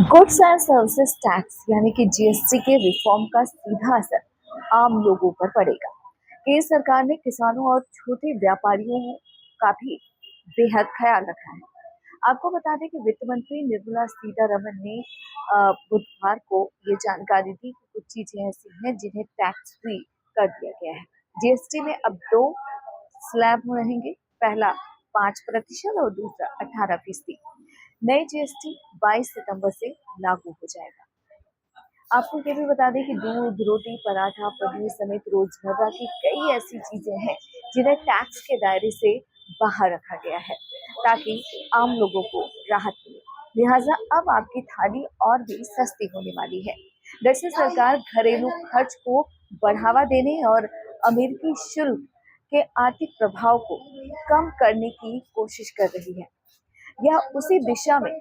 Goods and services tax यानी कि GST के रिफॉर्म का सीधा असर आम लोगों पर पड़ेगा। केंद्र सरकार ने किसानों और छोटे व्यापारियों का भी बेहद ख्याल रखा है। आपको बता दें कि वित्त मंत्री निर्मला सीतारमन ने बुधवार को ये जानकारी दी कि कुछ चीजें ऐसी हैं जिन्हें टैक्स फ्री कर दिया गया है। जीएसटी में अब दो स्लैब रहेंगे, पहला 5% और दूसरा 18%। नई जीएसटी 22 सितंबर से लागू हो जाएगा। आपको ये भी बता दें कि दूध, रोटी, पराठा, पनीर समेत रोजमर्रा की कई ऐसी चीजें हैं जिन्हें टैक्स के दायरे से बाहर रखा गया है ताकि आम लोगों को राहत मिले। लिहाजा अब आपकी थाली और भी सस्ती होने वाली है। दरअसल सरकार घरेलू खर्च को बढ़ावा देने और अमेरिकी शुल्क के आर्थिक प्रभाव को कम करने की कोशिश कर रही है। यह उसी दिशा में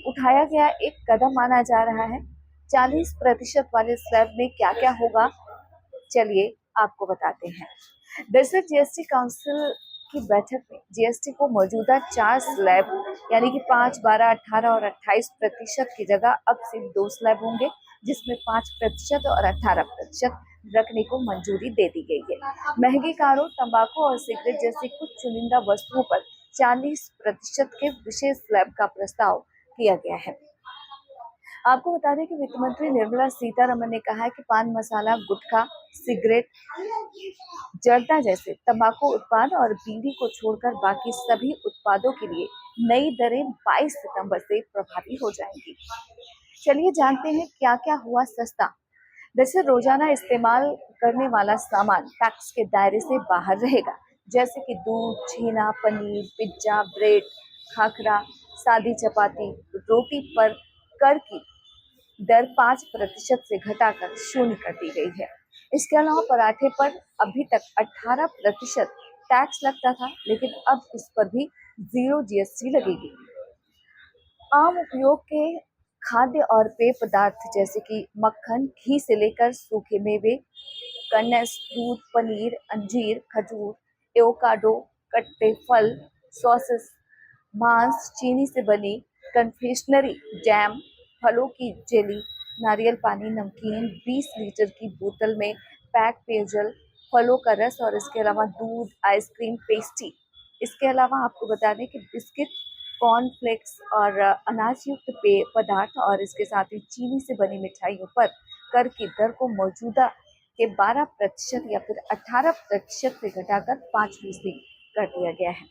उठाया गया एक कदम माना जा रहा है। 40% वाले स्लैब में क्या क्या होगा, चलिए आपको बताते हैं। दरअसल जीएसटी काउंसिल की बैठक में जीएसटी को मौजूदा 4 स्लैब यानी कि 5, 12, 18 और 28% की जगह अब सिर्फ 2 स्लैब होंगे, जिसमें 5% और 18% रखने को मंजूरी दे दी गई है। महंगे कारों, तंबाकू और सिगरेट जैसी कुछ चुनिंदा वस्तुओं पर 40% के विशेष स्लैब का प्रस्ताव किया गया है। आपको बता दें कि वित्त मंत्री निर्मला सीतारमन ने कहा है कि पान मसाला, गुटखा, सिगरेट, जर्दा जैसे तंबाकू उत्पाद और बीड़ी को छोड़कर बाकी सभी उत्पादों के लिए नई दरें 22 सितंबर से प्रभावी हो जाएंगी। चलिए जानते हैं क्या क्या हुआ सस्ता। दरअसल रोजाना इस्तेमाल करने वाला सामान टैक्स के दायरे से बाहर रहेगा, जैसे कि दूध, छेना, पनीर, पिज्जा, ब्रेड, खाखरा, सादी चपाती, रोटी पर कर की दर 5% से घटाकर 0 कर दी गई है। इसके अलावा पराठे पर अभी तक 18% टैक्स लगता था, लेकिन अब इस पर भी 0 जीएसटी लगेगी। आम उपयोग के खाद्य और पेय पदार्थ जैसे कि मक्खन, घी से लेकर सूखे मेवे, कंडेंस्ड दूध, पनीर, अंजीर, खजूर, एवोकाडो, कट्टे फल, सॉसेस, मांस, चीनी से बनी कन्फेक्शनरी, जैम, फलों की जेली, नारियल पानी, नमकीन, 20 लीटर की बोतल में पैक पेयजल, फलों का रस और इसके अलावा दूध, आइसक्रीम, पेस्ट्री। इसके अलावा आपको बता दें कि बिस्किट, कॉर्नफ्लेक्स और अनाज युक्त पेय पदार्थ और इसके साथ ही चीनी से बनी मिठाइयों पर कर की दर को मौजूदा के 12% या फिर 18% से घटाकर 5% कर दिया गया है।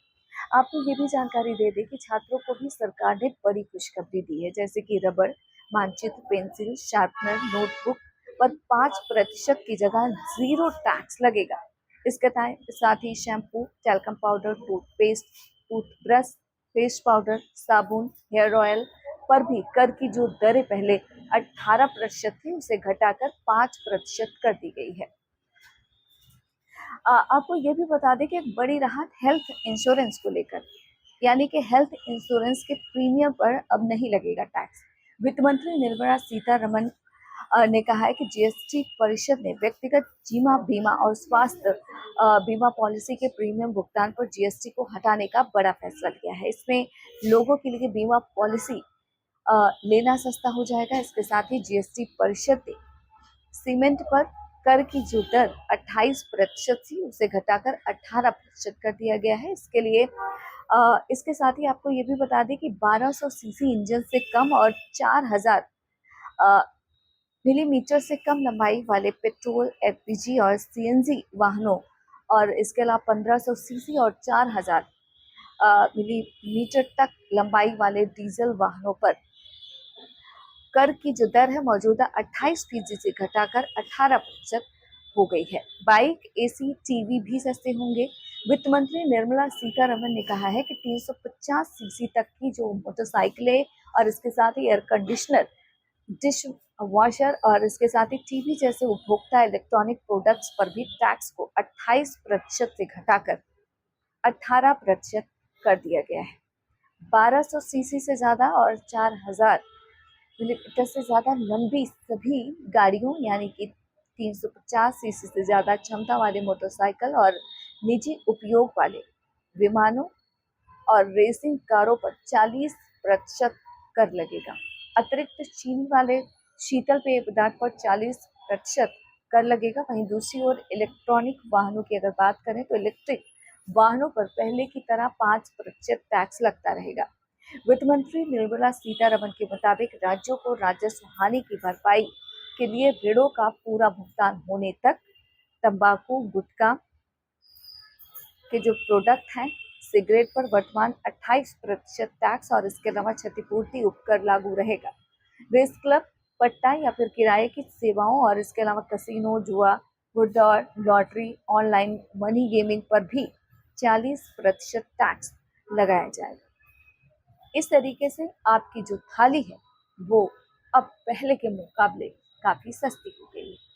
आपको ये भी जानकारी दे दें कि छात्रों को भी सरकार ने बड़ी खुशखबरी दी है, जैसे कि रबड़, मानचित्र, पेंसिल, शार्पनर, नोटबुक पर 5% की जगह 0 टैक्स लगेगा। इसके साथ ही shampoo, talcum powder, toothpaste, toothbrush, face powder, साबुन, हेयर ऑयल पर भी कर की जो दरें पहले 18% थी उसे घटाकर 5% कर दी गई है। आपको ये भी बता दें कि एक बड़ी राहत हेल्थ इंश्योरेंस को लेकर, यानी कि हेल्थ इंश्योरेंस के प्रीमियम पर अब नहीं लगेगा टैक्स। वित्त मंत्री निर्मला सीतारमन ने कहा है कि जीएसटी परिषद ने व्यक्तिगत जीवन बीमा और स्वास्थ्य बीमा पॉलिसी के प्रीमियम भुगतान पर जीएसटी को हटाने का बड़ा फैसला लिया है। इसमें लोगों के लिए बीमा पॉलिसी लेना सस्ता हो जाएगा। इसके साथ ही जीएसटी परिषद ने सीमेंट पर कर की जो दर 28% थी उसे घटाकर 18% कर दिया गया है। इसके लिए इसके साथ ही आपको ये भी बता दें कि 1200 सीसी इंजन से कम और 4000 मिलीमीटर से कम लंबाई वाले पेट्रोल, एलपीजी और सीएनजी वाहनों और इसके अलावा 1500 सीसी और 4000 मिलीमीटर तक लंबाई वाले डीजल वाहनों पर कर की जो दर है मौजूदा 28% से घटाकर 18% हो गई है। बाइक, एसी, टीवी भी सस्ते होंगे। वित्त मंत्री निर्मला सीतारमन ने कहा है कि 350 सीसी तक की जो मोटरसाइकिलें और इसके साथ ही एयर कंडीशनर, डिश वॉशर और इसके साथ ही टीवी जैसे उपभोक्ता इलेक्ट्रॉनिक प्रोडक्ट्स पर भी टैक्स को 28% से घटाकर 18% कर दिया गया है। 1200 सीसी से ज्यादा और 4000 मिलीमीटर से ज्यादा लंबी सभी गाड़ियों यानी कि 350 सीसी से ज्यादा क्षमता वाले मोटरसाइकिल और निजी उपयोग वाले विमानों और रेसिंग कारों पर 40% कर लगेगा। अतिरिक्त चीनी वाले शीतल पेय पदार्थ पर 40% कर लगेगा। वहीं दूसरी ओर इलेक्ट्रॉनिक वाहनों की अगर बात करें तो इलेक्ट्रिक वाहनों पर पहले की तरह 5% टैक्स लगता रहेगा। वित्त मंत्री निर्मला सीतारमण के मुताबिक राज्यों को राजस्व हानि की भरपाई के लिए ऋणों का पूरा भुगतान होने तक तंबाकू, गुटखा के जो प्रोडक्ट हैं, सिगरेट पर वर्तमान 28% टैक्स और इसके अलावा क्षतिपूर्ति उपकर लागू रहेगा। रेस क्लब, पट्टा या फिर किराए की सेवाओं और इसके अलावा कसिनो, जुआ, हुड्डा और लॉटरी, ऑनलाइन मनी गेमिंग पर भी 40% टैक्स लगाया जाएगा। इस तरीके से आपकी जो थाली है वो अब पहले के मुकाबले काफी सस्ती हो गई है।